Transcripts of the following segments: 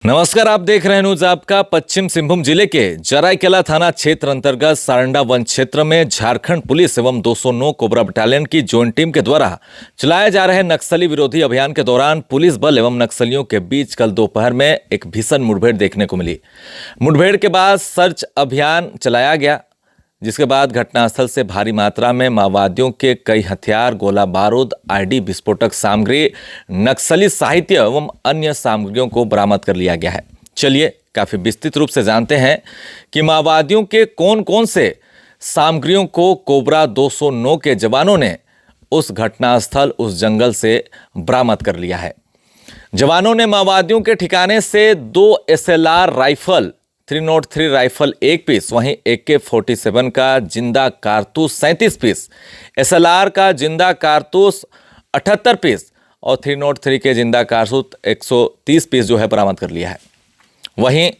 नमस्कार, आप देख रहे हैं न्यूज आपका। पश्चिम सिंहभूम जिले के जराईकेला थाना क्षेत्र अंतर्गत सारंडा वन क्षेत्र में झारखंड पुलिस एवं 209 कोबरा बटालियन की जॉइंट टीम के द्वारा चलाए जा रहे नक्सली विरोधी अभियान के दौरान पुलिस बल एवं नक्सलियों के बीच कल दोपहर में एक भीषण मुठभेड़ देखने को मिली। मुठभेड़ के बाद सर्च अभियान चलाया गया, जिसके बाद घटनास्थल से भारी मात्रा में माओवादियों के कई हथियार, गोला बारूद, आईडी, विस्फोटक सामग्री, नक्सली साहित्य एवं अन्य सामग्रियों को बरामद कर लिया गया है। चलिए काफी विस्तृत रूप से जानते हैं कि माओवादियों के कौन कौन से सामग्रियों को कोबरा 209 के जवानों ने उस घटनास्थल, उस जंगल से बरामद कर लिया है। जवानों ने माओवादियों के ठिकाने से 2 SLR राइफल, 303 राइफल 1 पीस, वहीं AK-47 का जिंदा कारतूस 37 पीस, SLR का जिंदा कारतूस 78 पीस और 303 के जिंदा कारतूस 130 पीस जो है बरामद कर लिया है। वहीं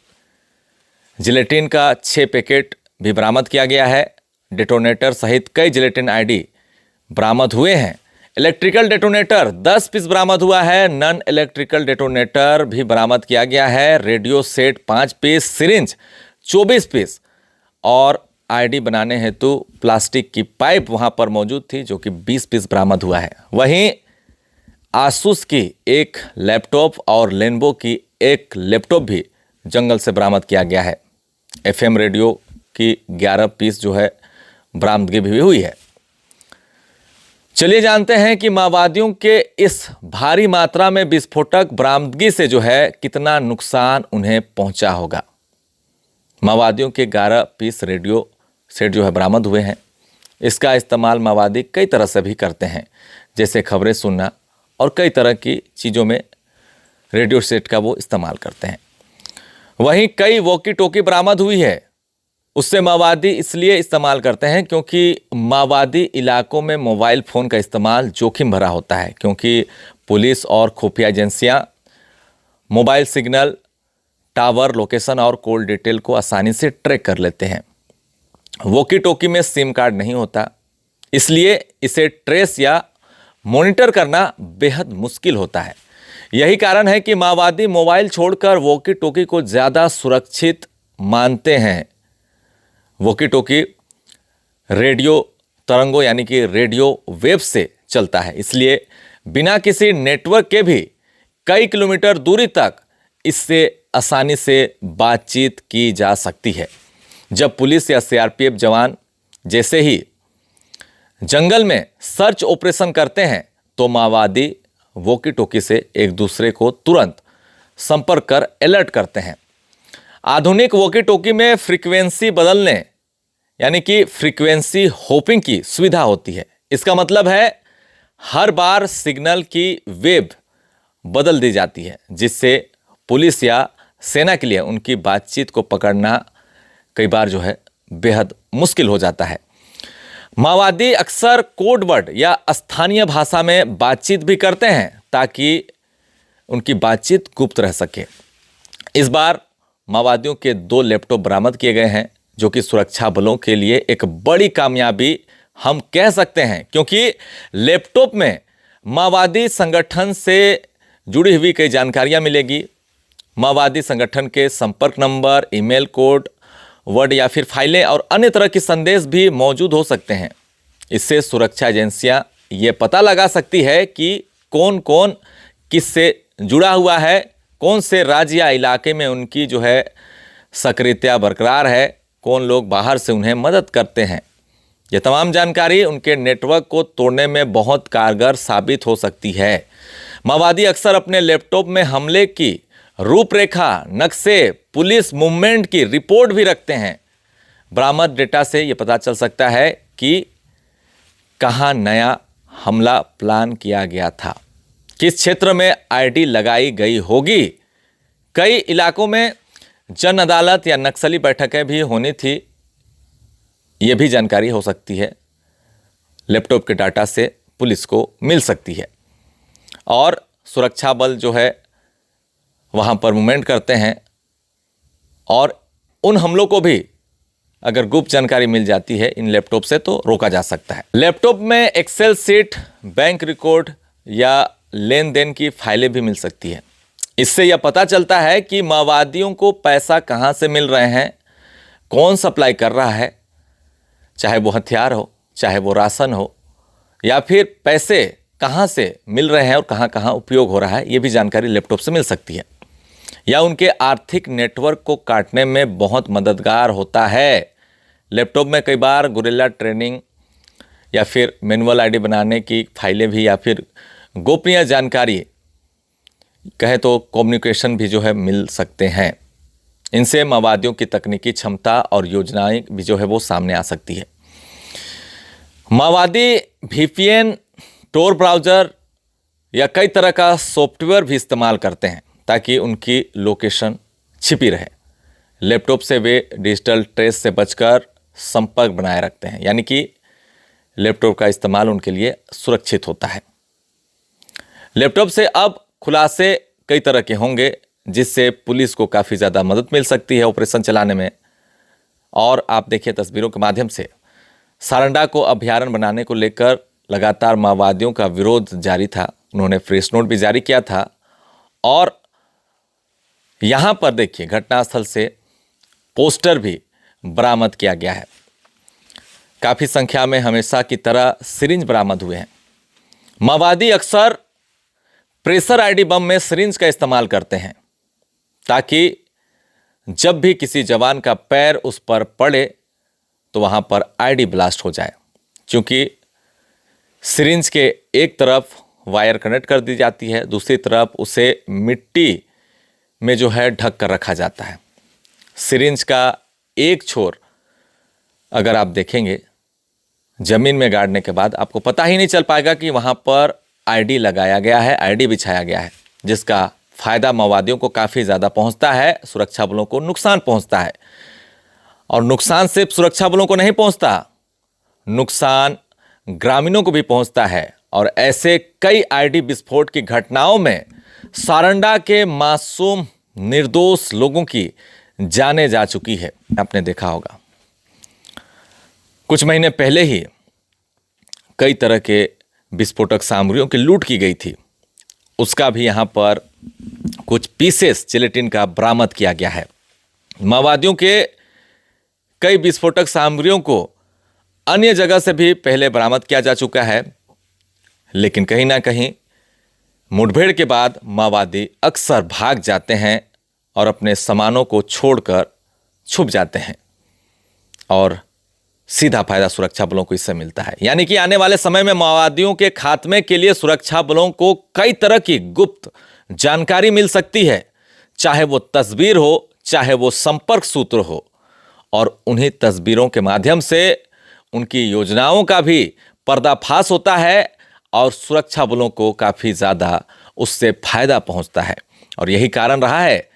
जिलेटिन का 6 पैकेट भी बरामद किया गया है। डेटोनेटर सहित कई जिलेटिन आईडी बरामद हुए हैं। इलेक्ट्रिकल डेटोनेटर 10 पीस बरामद हुआ है। नॉन इलेक्ट्रिकल डेटोनेटर भी बरामद किया गया है। Radio set 5 piece, syringe 24 piece और आईडी बनाने हेतु प्लास्टिक की पाइप वहां पर मौजूद थी, जो कि 20 पीस बरामद हुआ है। वहीं आसूस की एक लैपटॉप और लेनोवो की एक लैपटॉप भी जंगल से बरामद किया गया है। FM रेडियो की 11 पीस जो है बरामदगी भी हुई है। चलिए जानते हैं कि माओवादियों के इस भारी मात्रा में विस्फोटक बरामदगी से जो है कितना नुकसान उन्हें पहुंचा होगा। माओवादियों के 11 पीस रेडियो सेट जो है बरामद हुए हैं। इसका इस्तेमाल माओवादी कई तरह से भी करते हैं, जैसे खबरें सुनना और कई तरह की चीज़ों में रेडियो सेट का वो इस्तेमाल करते हैं। वहीं कई वॉकी टॉकी बरामद हुई है। उससे माओवादी इसलिए इस्तेमाल करते हैं क्योंकि माओवादी इलाकों में मोबाइल फ़ोन का इस्तेमाल जोखिम भरा होता है, क्योंकि पुलिस और खुफिया एजेंसियां मोबाइल सिग्नल, टावर, लोकेशन और कॉल डिटेल को आसानी से ट्रैक कर लेते हैं। वॉकी टॉकी में सिम कार्ड नहीं होता, इसलिए इसे ट्रेस या मॉनिटर करना बेहद मुश्किल होता है। यही कारण है कि माओवादी मोबाइल छोड़कर वॉकी टॉकी को ज़्यादा सुरक्षित मानते हैं। वॉकी टॉकी रेडियो तरंगों यानी कि रेडियो वेव से चलता है, इसलिए बिना किसी नेटवर्क के भी कई किलोमीटर दूरी तक इससे आसानी से बातचीत की जा सकती है। जब पुलिस या CRPF जवान जैसे ही जंगल में सर्च ऑपरेशन करते हैं तो माओवादी वॉकी टॉकी से एक दूसरे को तुरंत संपर्क कर अलर्ट करते हैं। आधुनिक वॉकी टॉकी में फ्रीक्वेंसी बदलने यानी कि फ्रीक्वेंसी होपिंग की सुविधा होती है। इसका मतलब है हर बार सिग्नल की वेव बदल दी जाती है, जिससे पुलिस या सेना के लिए उनकी बातचीत को पकड़ना कई बार जो है बेहद मुश्किल हो जाता है। माओवादी अक्सर कोड वर्ड या स्थानीय भाषा में बातचीत भी करते हैं ताकि उनकी बातचीत गुप्त रह सके। इस बार माओवादियों के 2 लैपटॉप बरामद किए गए हैं, जो कि सुरक्षा बलों के लिए एक बड़ी कामयाबी हम कह सकते हैं, क्योंकि लैपटॉप में माओवादी संगठन से जुड़ी हुई कई जानकारियां मिलेगी। माओवादी संगठन के संपर्क नंबर, ईमेल कोड, वर्ड या फिर फाइलें और अन्य तरह के संदेश भी मौजूद हो सकते हैं। इससे सुरक्षा एजेंसियां ये पता लगा सकती है कि कौन कौन किससे जुड़ा हुआ है, कौन से राज्य या इलाके में उनकी जो है सक्रियता बरकरार है, कौन लोग बाहर से उन्हें मदद करते हैं। ये तमाम जानकारी उनके नेटवर्क को तोड़ने में बहुत कारगर साबित हो सकती है। माओवादी अक्सर अपने लैपटॉप में हमले की रूपरेखा, नक्शे, पुलिस मूवमेंट की रिपोर्ट भी रखते हैं। बरामद डेटा से ये पता चल सकता है कि कहाँ नया हमला प्लान किया गया था, किस क्षेत्र में आईडी लगाई गई होगी। कई इलाकों में जन अदालत या नक्सली बैठकें भी होनी थी, ये भी जानकारी हो सकती है। लैपटॉप के डाटा से पुलिस को मिल सकती है और सुरक्षा बल जो है वहाँ पर मूवमेंट करते हैं और उन हमलों को भी अगर गुप्त जानकारी मिल जाती है इन लैपटॉप से तो रोका जा सकता है। लैपटॉप में एक्सेल शीट, बैंक रिकॉर्ड या लेन देन की फाइलें भी मिल सकती है। इससे यह पता चलता है कि माओवादियों को पैसा कहां से मिल रहे हैं, कौन सप्लाई कर रहा है, चाहे वो हथियार हो, चाहे वो राशन हो, या फिर पैसे कहां से मिल रहे हैं और कहां कहां उपयोग हो रहा है, ये भी जानकारी लैपटॉप से मिल सकती है। या उनके आर्थिक नेटवर्क को काटने में बहुत मददगार होता है। लैपटॉप में कई बार गुरिल्ला ट्रेनिंग या फिर मैनुअल आईडी बनाने की फाइलें भी, या फिर गोपनीय जानकारी कहे तो कम्युनिकेशन भी जो है मिल सकते हैं। इनसे माओवादियों की तकनीकी क्षमता और योजनाएं भी जो है वो सामने आ सकती है। माओवादी VPN, टोर ब्राउज़र या कई तरह का सॉफ्टवेयर भी इस्तेमाल करते हैं ताकि उनकी लोकेशन छिपी रहे। लैपटॉप से वे डिजिटल ट्रेस से बचकर संपर्क बनाए रखते हैं, यानी कि लैपटॉप का इस्तेमाल उनके लिए सुरक्षित होता है। लैपटॉप से अब खुलासे कई तरह के होंगे, जिससे पुलिस को काफ़ी ज़्यादा मदद मिल सकती है ऑपरेशन चलाने में। और आप देखिए तस्वीरों के माध्यम से सारंडा को अभयारण्य बनाने को लेकर लगातार माओवादियों का विरोध जारी था। उन्होंने प्रेस नोट भी जारी किया था और यहाँ पर देखिए घटनास्थल से पोस्टर भी बरामद किया गया है। काफ़ी संख्या में हमेशा की तरह सिरिंज बरामद हुए हैं। माओवादी अक्सर प्रेशर आईडी बम में सिरिंज का इस्तेमाल करते हैं ताकि जब भी किसी जवान का पैर उस पर पड़े तो वहां पर आईडी ब्लास्ट हो जाए, क्योंकि सिरिंज के एक तरफ वायर कनेक्ट कर दी जाती है, दूसरी तरफ उसे मिट्टी में जो है ढक कर रखा जाता है। सिरिंज का एक छोर अगर आप देखेंगे जमीन में गाड़ने के बाद आपको पता ही नहीं चल पाएगा कि वहां पर आईडी लगाया गया है, आईडी बिछाया गया है, जिसका फायदा माओवादियों को काफ़ी ज़्यादा पहुंचता है, सुरक्षा बलों को नुकसान पहुंचता है। और नुकसान सिर्फ सुरक्षा बलों को नहीं पहुंचता, नुकसान ग्रामीणों को भी पहुंचता है। और ऐसे कई आईडी विस्फोट की घटनाओं में सारंडा के मासूम निर्दोष लोगों की जानें जा चुकी है। आपने देखा होगा कुछ महीने पहले ही कई तरह के विस्फोटक सामग्रियों की लूट की गई थी, उसका भी यहाँ पर कुछ पीसेस जिलेटिन का बरामद किया गया है। माओवादियों के कई विस्फोटक सामग्रियों को अन्य जगह से भी पहले बरामद किया जा चुका है, लेकिन कहीं ना कहीं मुठभेड़ के बाद माओवादी अक्सर भाग जाते हैं और अपने सामानों को छोड़कर छुप जाते हैं और सीधा फायदा सुरक्षा बलों को इससे मिलता है। यानी कि आने वाले समय में माओवादियों के खात्मे के लिए सुरक्षा बलों को कई तरह की गुप्त जानकारी मिल सकती है, चाहे वो तस्वीर हो, चाहे वो संपर्क सूत्र हो। और उन्हीं तस्वीरों के माध्यम से उनकी योजनाओं का भी पर्दाफाश होता है और सुरक्षा बलों को काफ़ी ज़्यादा उससे फायदा पहुंचता है। और यही कारण रहा है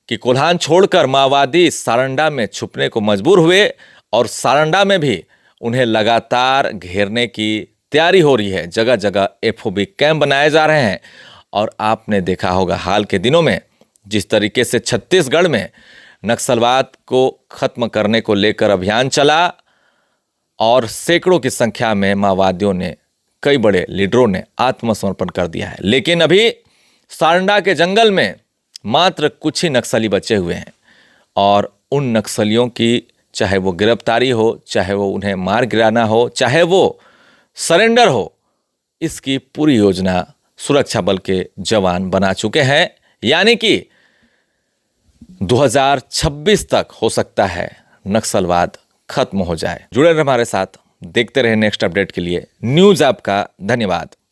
कि कोल्हान छोड़कर माओवादी सारंडा में छुपने को मजबूर हुए और सारंडा में भी उन्हें लगातार घेरने की तैयारी हो रही है। जगह जगह FOB कैंप बनाए जा रहे हैं। और आपने देखा होगा हाल के दिनों में जिस तरीके से छत्तीसगढ़ में नक्सलवाद को खत्म करने को लेकर अभियान चला और सैकड़ों की संख्या में माओवादियों ने, कई बड़े लीडरों ने आत्मसमर्पण कर दिया है। लेकिन अभी सारंडा के जंगल में मात्र कुछ ही नक्सली बचे हुए हैं और उन नक्सलियों की चाहे वो गिरफ्तारी हो, चाहे वो उन्हें मार गिराना हो, चाहे वो सरेंडर हो, इसकी पूरी योजना सुरक्षा बल के जवान बना चुके हैं। यानी कि 2026 तक हो सकता है नक्सलवाद खत्म हो जाए। जुड़े रहे हमारे साथ, देखते रहे नेक्स्ट अपडेट के लिए। न्यूज़ आपका धन्यवाद।